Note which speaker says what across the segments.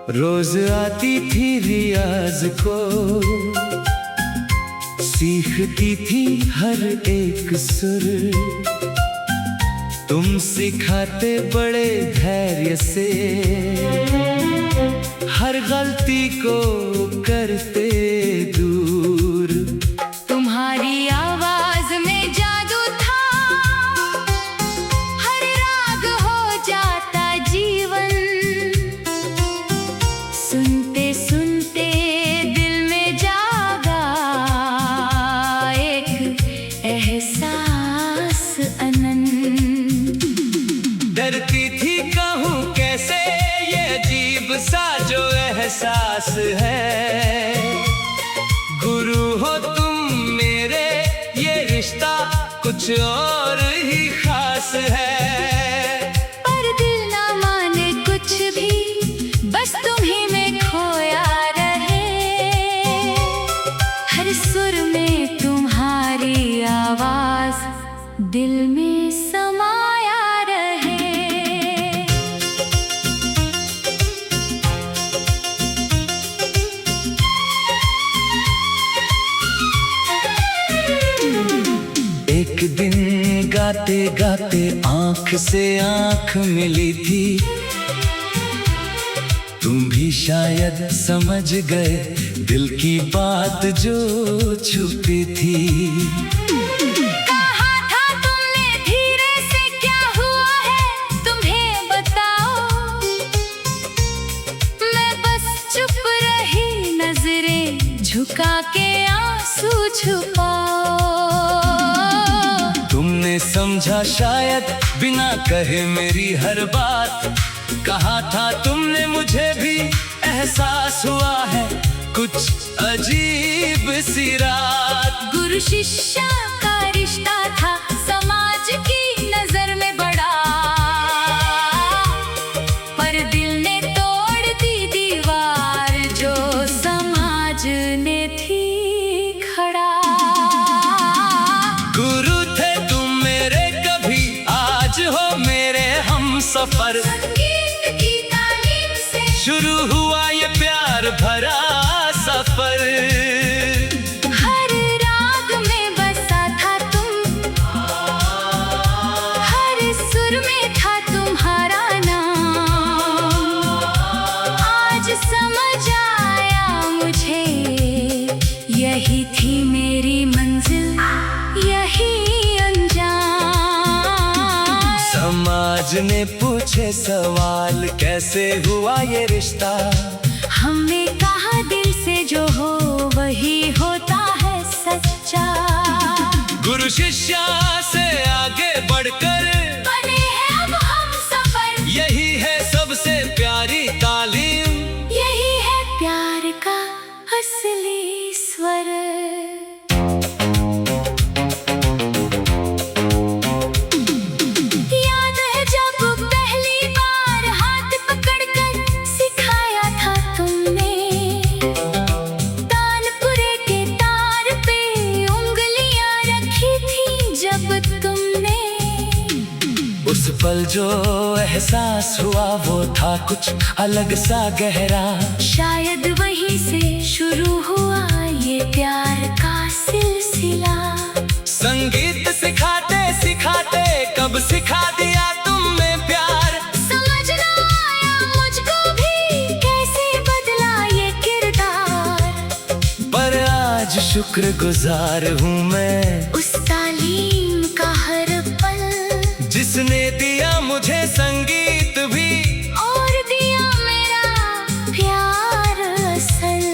Speaker 1: रोज आती थी रियाज को, सीखती थी हर एक सुर। तुम सिखाते बड़े धैर्य से, हर गलती को करते दूर।
Speaker 2: तुम्हारी आवाज में जादू था, हर राग हो जाता जीवन। सुनते सुनते दिल में जागा एक एहसास अनंत।
Speaker 1: डरती थी कहूँ कैसे ये अजीब सा जो एहसास है। गुरु हो तुम मेरे, ये रिश्ता कुछ और ही खास है।
Speaker 2: पर दिल ना माने कुछ भी, बस तुम्हीं में खोया रहे। हर सुर में तुम्हारी आवाज दिल में समाया रहे।
Speaker 1: एक दिन गाते गाते आंख से आंख मिली थी। तुम भी शायद समझ गए दिल की बात जो छुपी थी।
Speaker 2: कहा था तुमने धीरे से, क्या हुआ है तुम्हें बताओ। मैं बस चुप रही, नजरें झुका के आंसू छुपाओ।
Speaker 1: तुमने समझा शायद बिना कहे मेरी हर बात। कहा था तुमने मुझे भी एहसास हुआ है कुछ अजीब सी रात।
Speaker 2: गुरु शिष्य का रिश्ता था समाज की नजर में बड़ा, पर दिल ने तोड़ दी दीवार जो समाज ने थी खड़ा।
Speaker 1: गुरु थे तुम मेरे कभी, आज हो मेरे हम सफर।
Speaker 2: संगीत की तालीम से
Speaker 1: शुरू हुआ ये प्यार भरा सफर।
Speaker 2: हर राग में बसा था तुम, हर सुर में था तुम्हारा नाम। आज समझ आया मुझे, यही थी मेरी मंजिल, यही अंजाम।
Speaker 1: समाज ने पूछे सवाल, कैसे हुआ ये रिश्ता।
Speaker 2: हमने कहा दिल से जो हो वही होता है सच्चा।
Speaker 1: गुरु शिष्य से आगे बढ़कर
Speaker 2: बने हैं अब हम सफर,
Speaker 1: यही है सबसे प्यारी तालीम।
Speaker 2: यही है प्यार का असली स्वर। याद है जब पहली बार हाथ पकड़कर सिखाया था तुमने। तानपुरे के तार पे उंगलियां रखी थी जब तुमने।
Speaker 1: उस पल जो एहसास हुआ वो था कुछ अलग सा गहरा।
Speaker 2: शायद वहीं से शुरू हुआ ये प्यार का सिलसिला।
Speaker 1: संगीत सिखाते सिखाते कब सिखा दिया तुमने प्यार।
Speaker 2: समझ ना आया मुझको भी कैसे बदला ये किरदार।
Speaker 1: पर आज शुक्रगुजार हूँ मैं
Speaker 2: उस तालीम का हर पल,
Speaker 1: जिसने दिया मुझे संगीत भी
Speaker 2: और दिया मेरा प्यार असल।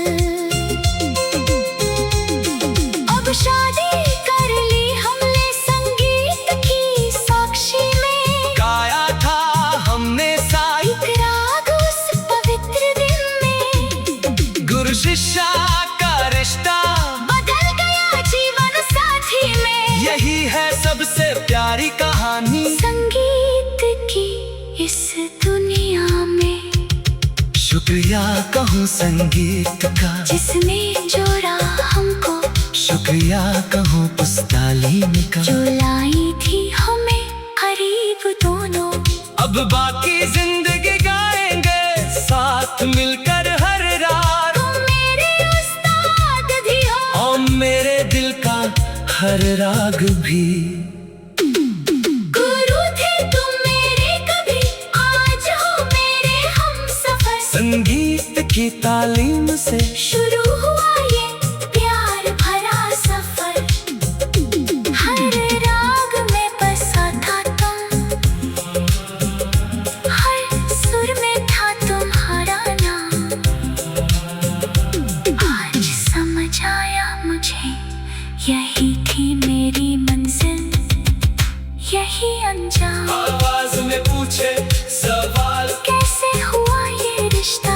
Speaker 2: अब शादी कर ली हमने संगीत की साक्षी में।
Speaker 1: गाया था हमने साई
Speaker 2: एक राग उस पवित्र दिन में।
Speaker 1: गुरु शिष्य का रिश्ता
Speaker 2: बदल गया जीवन साथी में।
Speaker 1: यही है सबसे प्यारी कहानी।
Speaker 2: संगीत की इस दुनिया में
Speaker 1: शुक्रिया कहूँ संगीत का,
Speaker 2: जिसने जोड़ा हमको।
Speaker 1: शुक्रिया कहूँ उस तालीम का
Speaker 2: जो लाई थी हमें करीब दोनों।
Speaker 1: अब बाकी जिंदगी गाएंगे साथ मिलकर। हर राग भी।
Speaker 2: गुरु थे तुम मेरे कभी, आज हो मेरे हमसफर।
Speaker 1: संगीत की तालीम से
Speaker 2: शुरू हुआ ये प्यार भरा सफर। हर राग में बसा था तुम, हर सुर में था तुम्हारा नाम। आज समझ आया मुझे, यही थी मेरी मंजिल, यही अंजाम।
Speaker 1: आवाज में पूछे सवाल,
Speaker 2: कैसे हुआ ये रिश्ता?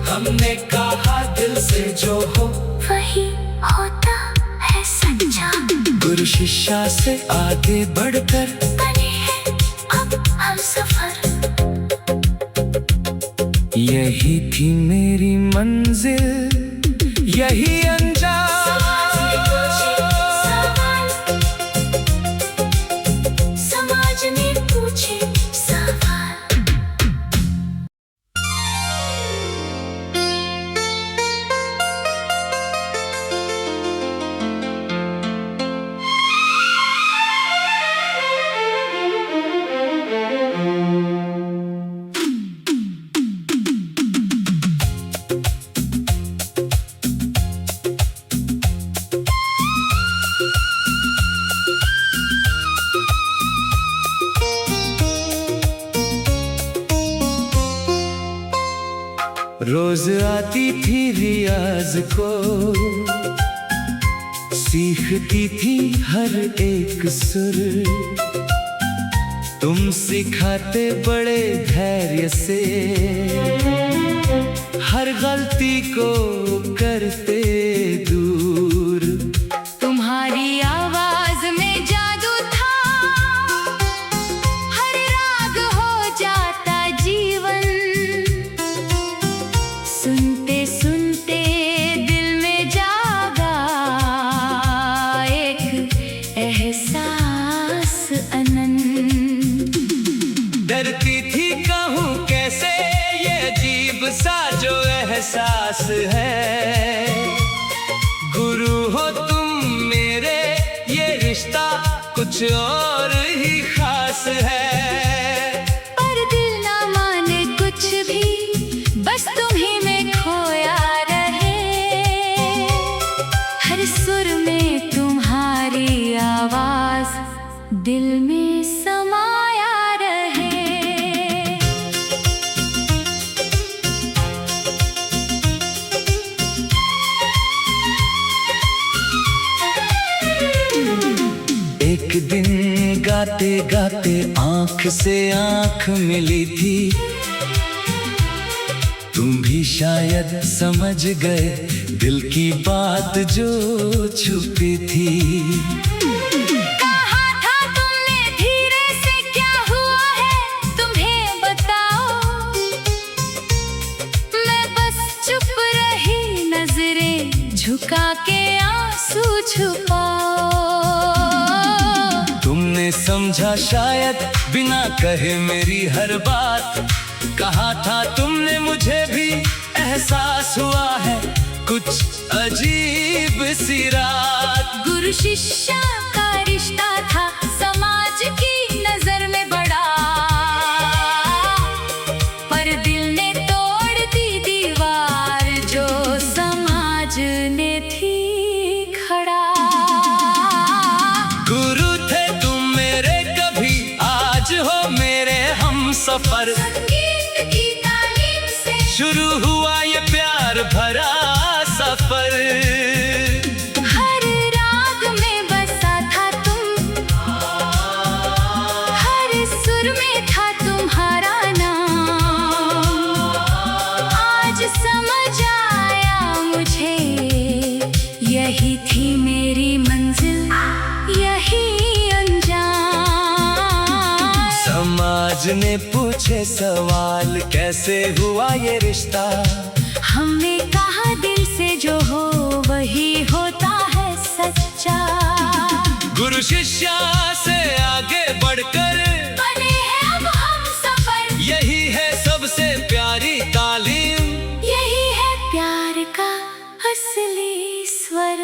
Speaker 1: हमने कहा दिल से जो हो
Speaker 2: वही होता है सच्चा।
Speaker 1: गुरु शिष्या से आगे बढ़कर
Speaker 2: बने हैं अब हम सफर।
Speaker 1: यही थी मेरी मंजिल, यही अंजाम।
Speaker 2: समाज ने पूछे सवाल।
Speaker 1: रोज आती थी रियाज को, सीखती थी हर एक सुर। तुम सिखाते बड़े धैर्य से, हर गलती को करते दूर।
Speaker 2: तुम्हारी आवाज में जादू था, हर राग हो जाता जीवन। सुनते सुनते दिल में जागा एक एहसास अनंत।
Speaker 1: डरती थी कहूँ कैसे ये अजीब सा जो एहसास है। गुरु हो तुम मेरे, ये रिश्ता कुछ और ही खास है।
Speaker 2: पर दिल ना माने कुछ भी, बस तुम्हीं में खोया रहे। हर सुर में तुम्हारी आवाज दिल में समाया रहे।
Speaker 1: एक दिन गाते गाते आंख से आंख मिली थी। तुम भी शायद समझ गए दिल की बात जो छुपी थी।
Speaker 2: कहा था तुमने धीरे से, क्या हुआ है तुम्हें बताओ। मैं बस चुप रही, नजरें झुका के आंसू छुपाओ।
Speaker 1: तुमने समझा शायद बिना कहे मेरी हर बात। कहा था तुमने मुझे भी, एहसास हुआ है कुछ अजीब सी रात।
Speaker 2: गुरु शिष्या का रिश्ता था, समाज की नजर में बड़ा। पर दिल ने तोड़ दी दीवार जो समाज ने थी खड़ा।
Speaker 1: गुरु थे तुम मेरे कभी, आज हो मेरे हमसफर।
Speaker 2: संगीत की तालीम से
Speaker 1: शुरू हुआ ये प्यार भरा सफर।
Speaker 2: हर राग में बसा था तुम, हर सुर में था तुम्हारा नाम। आज समझ आया मुझे, यही थी मेरी मंजिल, यही अंजाम।
Speaker 1: समाज ने पूछे सवाल, कैसे हुआ ये रिश्ता।
Speaker 2: हमने कहा दिल से जो हो वही होता है सच्चा।
Speaker 1: गुरु शिष्या से आगे बढ़कर
Speaker 2: बने हैं अब हम सफर।
Speaker 1: यही है सबसे प्यारी तालीम,
Speaker 2: यही है प्यार का असली स्वर।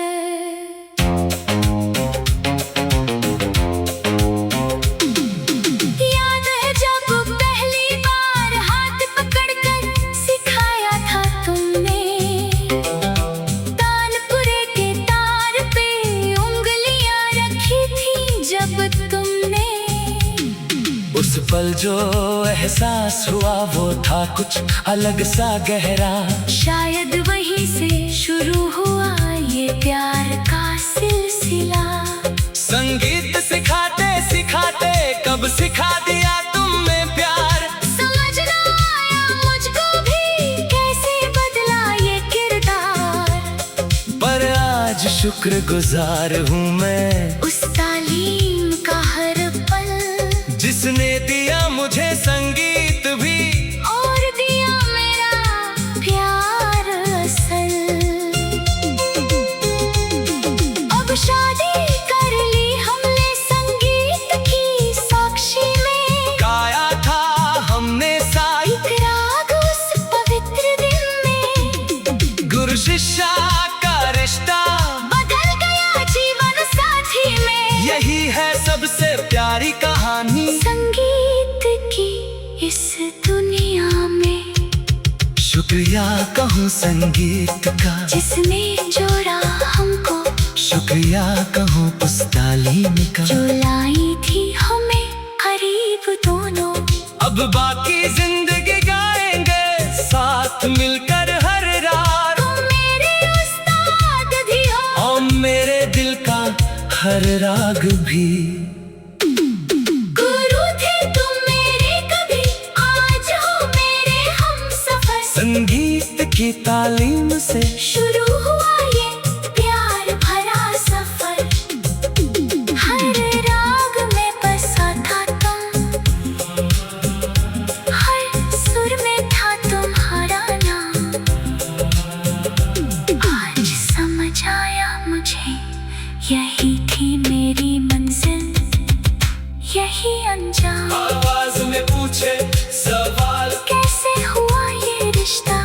Speaker 1: पल जो एहसास हुआ वो था कुछ अलग सा गहरा।
Speaker 2: शायद वहीं से शुरू हुआ ये प्यार का सिलसिला।
Speaker 1: संगीत सिखाते सिखाते कब सिखा दिया तुमने प्यार।
Speaker 2: समझ ना आया मुझको भी कैसे बदला ये किरदार।
Speaker 1: पर आज शुक्रगुजार हूँ मैं
Speaker 2: उस तालीम का हर पल
Speaker 1: जिसने दिया मुझे संगीत भी
Speaker 2: और दिया मेरा प्यार असल। अब शादी कर ली हमने संगीत की साक्षी में।
Speaker 1: गाया था हमने साई
Speaker 2: एक राग उस पवित्र दिन में।
Speaker 1: गुरु शिष्या का रिश्ता
Speaker 2: बदल गया जीवन साथी में।
Speaker 1: यही है सबसे प्यारी कहानी
Speaker 2: संगीत की इस दुनिया में।
Speaker 1: शुक्रिया कहूँ संगीत का
Speaker 2: जिसने जोड़ा हमको।
Speaker 1: शुक्रिया कहूँ उस तालीम का
Speaker 2: जो लाई थी हमें करीब दोनों।
Speaker 1: अब बाकी जिंदगी गाएंगे साथ मिलकर हर रात।
Speaker 2: तुम मेरे उस्ताद भी हो
Speaker 1: और मेरे दिल का हर राग भी।
Speaker 2: गुरु थे तुम मेरे कभी, आज हो मेरे हमसफर।
Speaker 1: संगीत की तालीम से
Speaker 2: शुरू हुआ ये प्यार भरा सफर। हर राग में बसा था तुम, हर सुर में था तुम्हारा नाम। आज समझ आया मुझे यही थी मेरी मंजिल, यही अंजाम।
Speaker 1: आवाज में पूछे सवाल
Speaker 2: कैसे हुआ ये रिश्ता।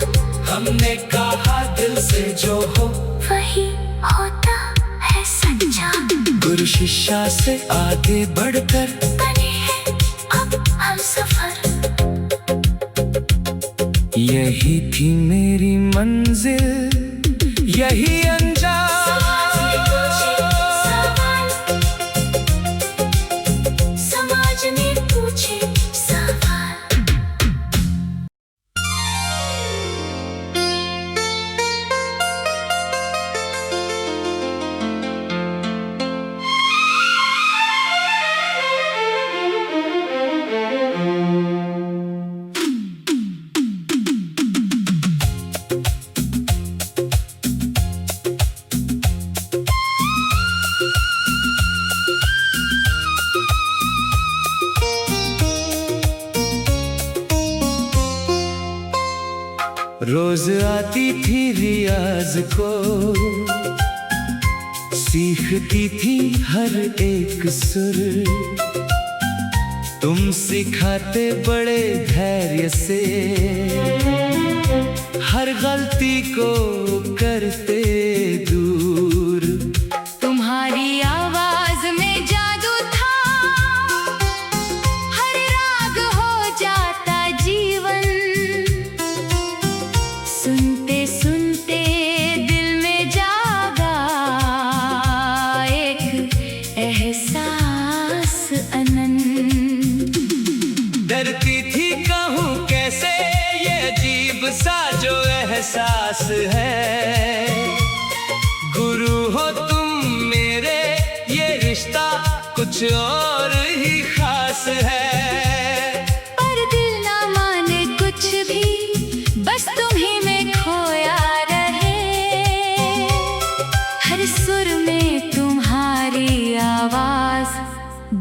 Speaker 1: हमने कहा दिल से जो हो
Speaker 2: वही होता है सच्चा।
Speaker 1: गुरु शिष्या से आगे बढ़कर
Speaker 2: बने हैं अब हम सफर।
Speaker 1: यही थी मेरी मंजिल, यही अंजाम।
Speaker 2: समाज ने पूछे सवाल।
Speaker 1: रोज आती थी रियाज को, सीखती थी हर एक सुर। तुम सिखाते बड़े धैर्य से, हर गलती को करते दूर।
Speaker 2: तुम्हारी आवाज में जादू था, हर राग हो जाता जीवन। सुनते सुनते दिल में जागा एक एहसास अनंत।
Speaker 1: डरती थी कहूँ कैसे ये अजीब सा जो एहसास है। गुरु हो तुम मेरे, ये रिश्ता कुछ और ही खास है।
Speaker 2: पर दिल ना माने कुछ भी, बस तुम्ही में खोया रहे। हर सुर में तुम्हारी आवाज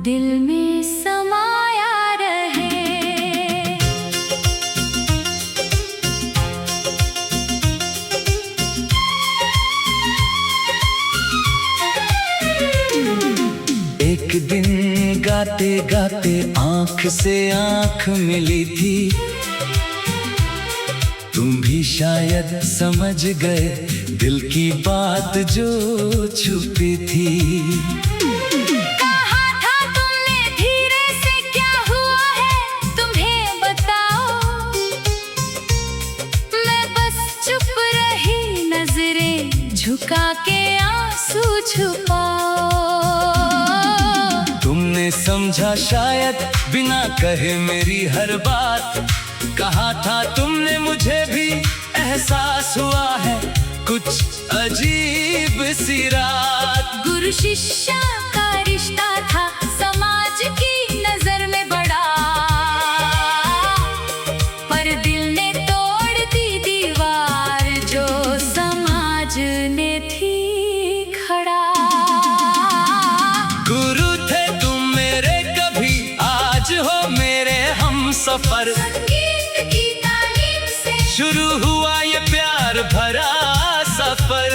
Speaker 2: दिल में समाया रहे।
Speaker 1: एक दिन गाते गाते आंख से आंख मिली थी। तुम भी शायद समझ गए दिल की बात जो छुपी थी।
Speaker 2: कहा था तुमने धीरे से, क्या हुआ है तुम्हें बताओ। मैं बस चुप रही, नजरें झुका के आंसू छुपाओ।
Speaker 1: तुमने तुमने समझा शायद बिना कहे मेरी हर बात। कहा था तुमने मुझे भी एहसास हुआ है कुछ अजीब सी रात।
Speaker 2: गुरु शिष्य का रिश्ता था समाज की नजर में बड़ा, पर दिल ने तोड़ दी दीवार जो समाज ने थी खड़ा।
Speaker 1: गुरु थे तुम मेरे कभी, आज हो मेरे हम सफर।
Speaker 2: संगीत की तालीम से
Speaker 1: शुरू हुआ ये प्यार भरा सफर।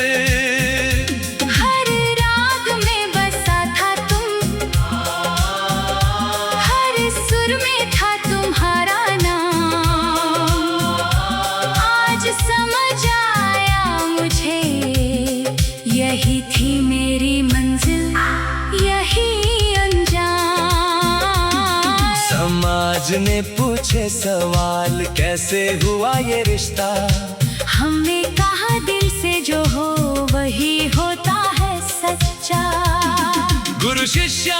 Speaker 2: हर राग में बसा था तुम, हर सुर में था तुम्हारा नाम। आज समझ आया मुझे यही थी मेरी मंजिल, यही अंजाम।
Speaker 1: समाज ने पूछे सवाल कैसे हुआ ये रिश्ता।
Speaker 2: हमने कहा दिल से जो हो वही होता है सच्चा।
Speaker 1: गुरु शिष्य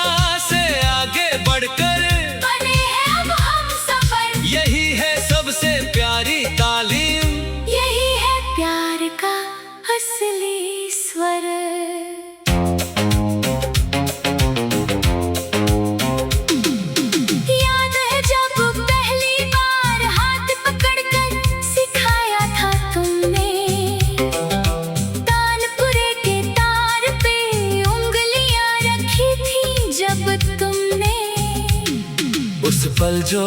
Speaker 1: से आगे बढ़कर
Speaker 2: बने हैं अब हम सफर,
Speaker 1: यही है सबसे प्यारी तालीम।
Speaker 2: यही है प्यार का असली स्वर। याद है जब पहली बार हाथ पकड़कर सिखाया था तुमने, तानपुरे के तार पे उंगलियां रखी थी जब तुमने।
Speaker 1: उस पल जो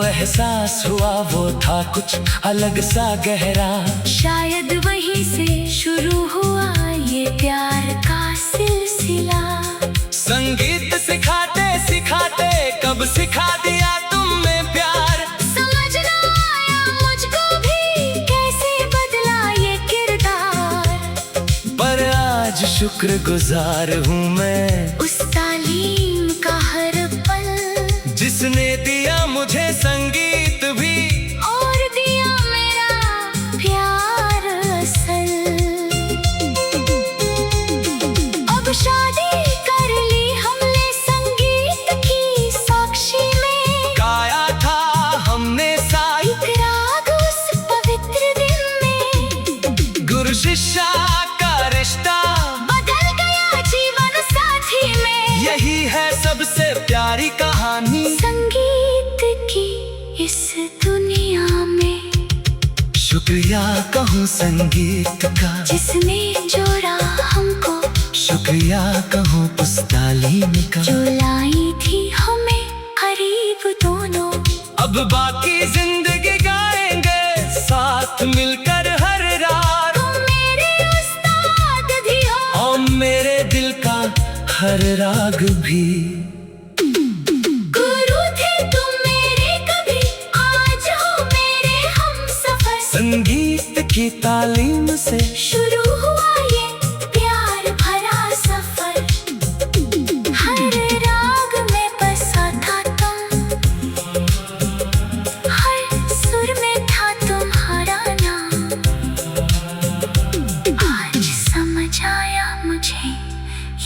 Speaker 1: एहसास हुआ वो था कुछ अलग सा गहरा।
Speaker 2: शायद वहीं से शुरू हुआ ये प्यार का सिलसिला।
Speaker 1: संगीत सिखाते सिखाते कब सिखा दिया तुमने प्यार।
Speaker 2: समझ ना आया मुझको भी कैसे बदला ये किरदार,
Speaker 1: पर आज शुक्रगुजार हूँ मैं
Speaker 2: उस तालीम का हर पल
Speaker 1: जिसने दिया मुझे संगीत भी
Speaker 2: और दिया मेरा प्यार असल। अब शादी कर ली हमने संगीत की साक्षी में,
Speaker 1: गाया था हमने साई
Speaker 2: एक राग उस पवित्र दिन में।
Speaker 1: गुरु शिष्य का रिश्ता
Speaker 2: बदल गया जीवन साथी में,
Speaker 1: यही है सबसे प्यारी कहानी।
Speaker 2: संगीत की इस दुनिया में
Speaker 1: शुक्रिया कहूँ संगीत का
Speaker 2: जिसने जोड़ा हमको,
Speaker 1: शुक्रिया कहूँ उस तालीम का
Speaker 2: जो लाई थी हमें करीब दोनों।
Speaker 1: अब बाकी जिंदगी गाएंगे साथ मिलकर हर रात।
Speaker 2: तुम मेरे उस्ताद भी हो
Speaker 1: और मेरे दिल का हर राग भी।
Speaker 2: गुरु थे तुम मेरे कभी, आज हो मेरे हम सफर।
Speaker 1: संगीत की तालीम से
Speaker 2: शुरू हुआ ये प्यार भरा सफर। हर राग में बसा था तुम, हर सुर में था तुम्हारा नाम। आज समझ आया मुझे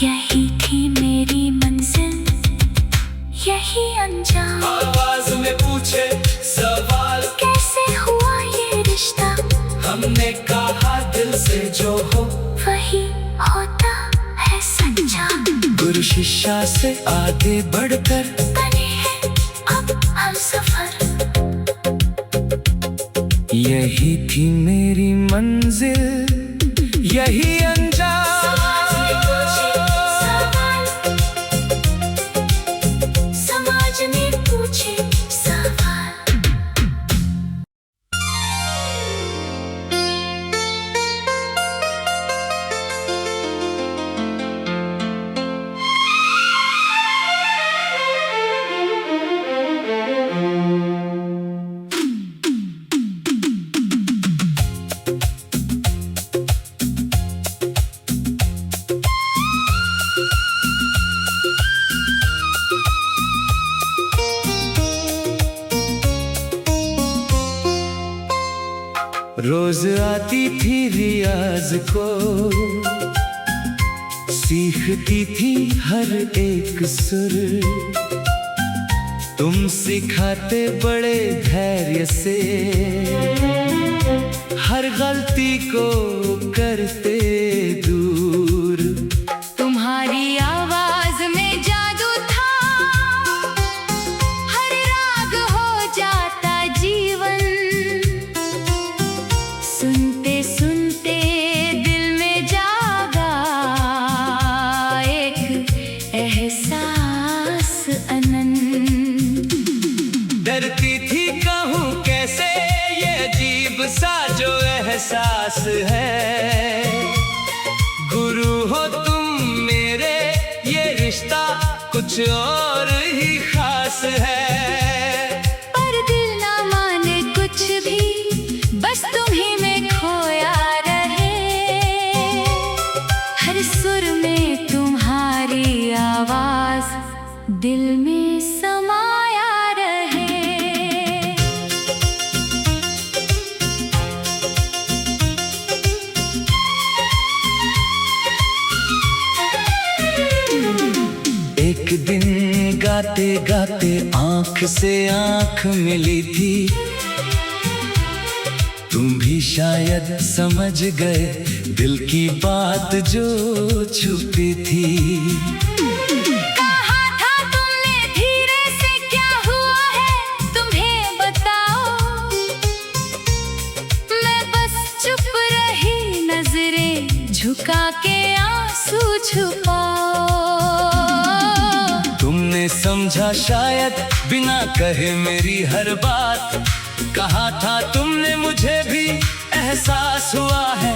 Speaker 2: यही थी मेरी मंजिल, यही अंजाम।
Speaker 1: आवाज में पूछे सवाल
Speaker 2: कैसे हुआ ये रिश्ता,
Speaker 1: हमने कहा दिल से जो हो
Speaker 2: वही होता है सच्चा।
Speaker 1: गुरु शिष्य से आगे बढ़कर
Speaker 2: बने हैं अब हम सफर,
Speaker 1: यही थी मेरी मंजिल, यही अंजाम।
Speaker 2: समाज ने पूछे सवाल।
Speaker 1: रोज आती थी रियाज को सीखती थी हर एक सुर, तुम सिखाते बड़े धैर्य से, हर गलती को करते दूर।
Speaker 2: तुम्हारी आवाज में जादू था, हर राग हो जाता जीवन। सुनते सुनते दिल में जागा एक एहसास अनंत।
Speaker 1: डरती थी कहूँ कैसे ये अजीब सा जो एहसास है, गुरु हो तुम मेरे, ये रिश्ता कुछ और ही खास है।
Speaker 2: पर दिल ना माने कुछ भी, बस तुम्ही में खोया रहे, हर सुर में तुम्हारी आवाज दिल में समाया रहे।
Speaker 1: एक दिन गाते गाते आंख से आंख मिली थी, तुम भी शायद समझ गए दिल की बात जो छुपी थी।
Speaker 2: कहा था तुमने धीरे से, क्या हुआ है तुम्हें बताओ। मैं बस चुप रही, नजरें झुका के आंसू छुपाओ।
Speaker 1: तुमने समझा शायद बिना कहे मेरी हर बात, कहा था तुमने मुझे भी एहसास हुआ है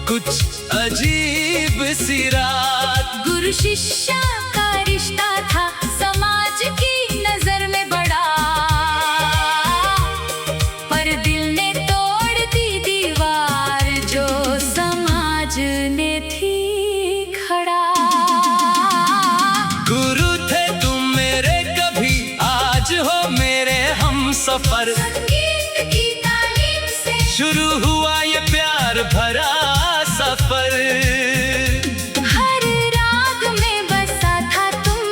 Speaker 1: कुछ अजीब सी रात।
Speaker 2: गुरु शिष्य का रिश्ता था समाज की नजर में बड़ा, पर दिल ने तोड़ दी दीवार जो समाज ने थी खड़ा।
Speaker 1: गुरु थे तुम मेरे कभी, आज हो मेरे हम सफर।
Speaker 2: संगीत की तालीम से
Speaker 1: शुरू हुआ ये प्यार भरा सफर।
Speaker 2: हर राग में बसा था तुम,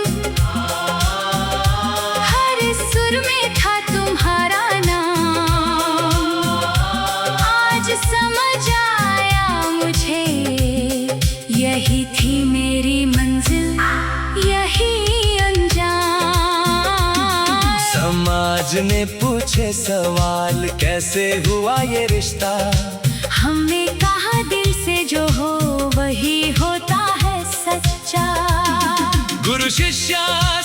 Speaker 2: हर सुर में था तुम्हारा नाम। आज समझ आया मुझे, यही थी मेरी मंजिल, यही अंजाम।
Speaker 1: समाज ने पूछे सवाल, कैसे हुआ ये रिश्ता।
Speaker 2: हमने कहा दिल से जो हो वही होता है सच्चा।
Speaker 1: गुरु शिष्य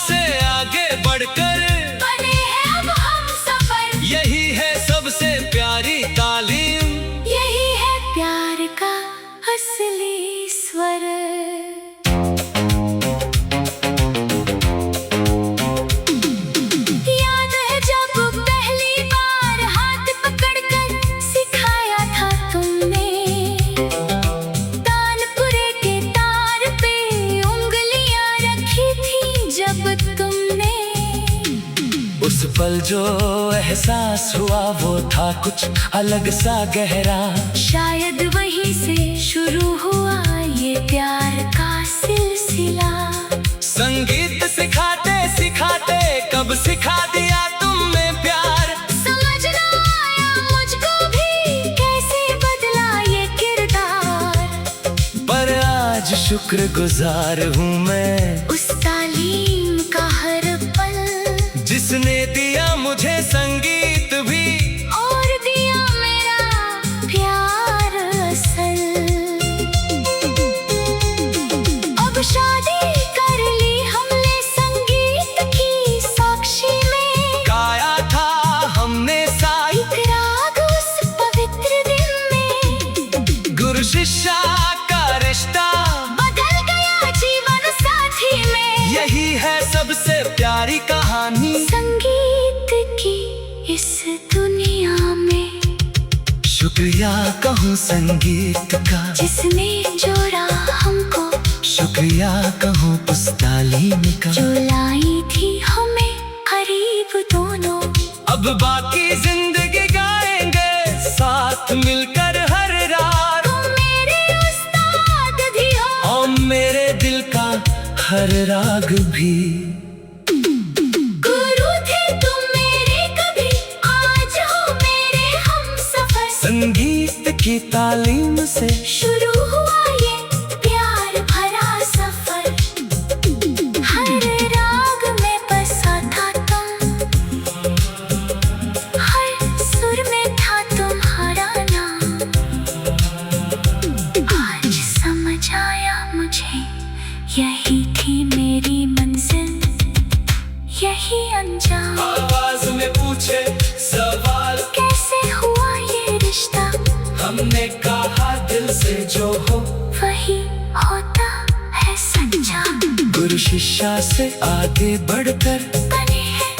Speaker 1: से आगे बढ़कर
Speaker 2: बने हैं अब हम सफर,
Speaker 1: यही है सबसे प्यारी तालीम,
Speaker 2: यही है प्यार का असली स्वर। याद है जब पहली बार हाथ पकड़कर सिखाया था तुमने, तानपुरे के तार पे उंगलियां रखी थी जब तुमने।
Speaker 1: उस पल जो एहसास हुआ वो था कुछ अलग सा गहरा।
Speaker 2: शायद वहीं से शुरू हुआ ये प्यार का सिलसिला।
Speaker 1: संगीत सिखाते सिखाते कब सिखा दिया तुमने प्यार।
Speaker 2: समझ ना आया मुझको भी कैसे बदला ये किरदार,
Speaker 1: पर आज शुक्रगुजार हूँ मैं
Speaker 2: उस तालीम का हर पल,
Speaker 1: जिसने दिया मुझे संगीत भी
Speaker 2: और दिया मेरा प्यार असल। अब शादी कर ली हमने संगीत की साक्षी में,
Speaker 1: गाया था हमने साई
Speaker 2: एक राग उस पवित्र दिन में।
Speaker 1: गुरु शिष्य का रिश्ता
Speaker 2: बदल गया जीवन साथी में,
Speaker 1: यही है सबसे प्यारी कहानी।
Speaker 2: संगीत की इस दुनिया में
Speaker 1: शुक्रिया कहूँ संगीत का,
Speaker 2: जिसने जोड़ा हमको,
Speaker 1: शुक्रिया कहूँ उस तालीम का
Speaker 2: जो लाई थी हमें करीब दोनों।
Speaker 1: अब बाकी जिंदगी गाएंगे साथ मिलकर हर रात।
Speaker 2: तुम मेरे उस्ताद भी हो
Speaker 1: और मेरे दिल राग भी।
Speaker 2: गुरु थे तुम मेरे कभी, आज हो मेरे हमसफर।
Speaker 1: संगीत की तालीम से
Speaker 2: शुरू हुआ ये प्यार भरा सफर। हर राग में बसा था तुम, हर सुर में था तुम्हारा नाम। आज समझ आया मुझे, यही थी मेरी मंजिल, यही अंजाम।
Speaker 1: आवाज में पूछे सवाल,
Speaker 2: कैसे हुआ ये रिश्ता?
Speaker 1: हमने कहा दिल से जो हो
Speaker 2: वही होता है सच्चा।
Speaker 1: गुरु शिष्या से आगे बढ़कर
Speaker 2: बने हैं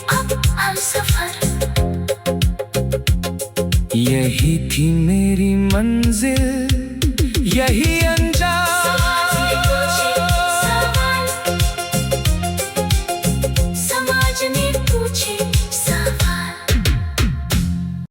Speaker 2: अब हम सफर।
Speaker 1: यही थी मेरी मंजिल, यही अंजाम।